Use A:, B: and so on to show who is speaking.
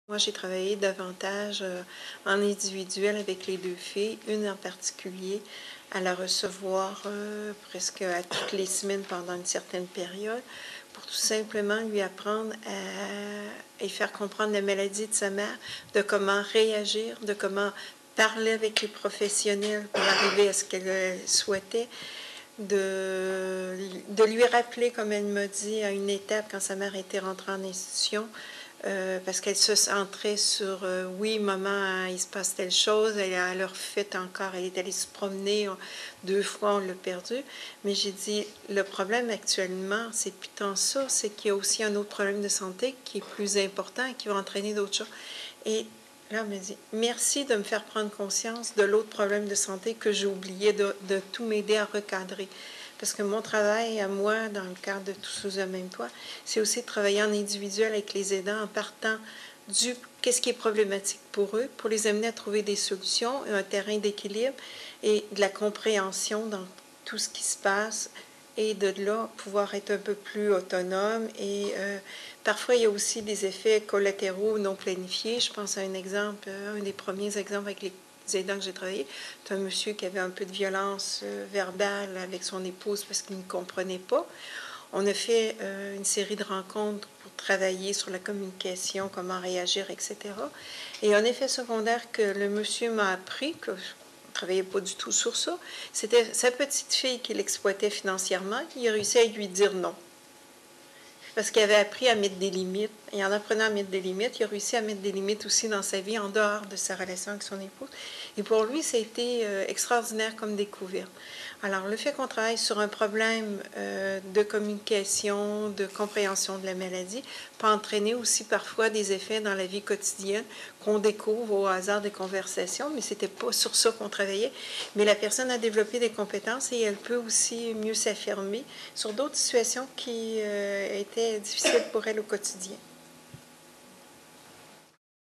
A: Moi, j'ai travaillé davantage en individuel avec les deux filles, une en particulier, à la recevoir presque à toutes les semaines pendant une certaine période, pour tout simplement lui apprendre et faire comprendre la maladie de sa mère, de comment réagir, de comment parler avec les professionnels pour arriver à ce qu'elle souhaitait, de lui rappeler, comme elle m'a dit, à une étape quand sa mère était rentrée en institution, parce qu'elle se centrait sur oui, maman, il se passe telle chose, elle a leur fait encore, elle est allée se promener 2 fois, on l'a perdue. Mais j'ai dit, le problème actuellement, c'est plus tant ça, c'est qu'il y a aussi un autre problème de santé qui est plus important et qui va entraîner d'autres choses. Et là, elle me dit, merci de me faire prendre conscience de l'autre problème de santé que j'ai oublié de tout m'aider à recadrer. Parce que mon travail à moi, dans le cadre de Tous sous un même toit, c'est aussi de travailler en individuel avec les aidants en partant du qu'est-ce qui est problématique pour eux, pour les amener à trouver des solutions, un terrain d'équilibre et de la compréhension dans tout ce qui se passe, et de là pouvoir être un peu plus autonome. Et parfois, il y a aussi des effets collatéraux non planifiés. Je pense à un exemple, un des premiers exemples avec les aidants que j'ai travaillé. C'est un monsieur qui avait un peu de violence verbale avec son épouse parce qu'il ne comprenait pas. On a fait une série de rencontres pour travailler sur la communication, comment réagir, etc. Et un effet secondaire que le monsieur m'a appris, que je ne travaillais pas du tout sur ça, c'était sa petite fille qui l'exploitait financièrement. Il a réussi à lui dire non. Parce qu'il avait appris à mettre des limites. Et en apprenant à mettre des limites, il a réussi à mettre des limites aussi dans sa vie, en dehors de sa relation avec son épouse. Et pour lui, ça a été extraordinaire comme découverte. Alors, le fait qu'on travaille sur un problème de communication, de compréhension de la maladie, peut entraîner aussi parfois des effets dans la vie quotidienne qu'on découvre au hasard des conversations, mais c'était pas sur ça qu'on travaillait. Mais la personne a développé des compétences et elle peut aussi mieux s'affirmer sur d'autres situations qui étaient difficiles pour elle au quotidien.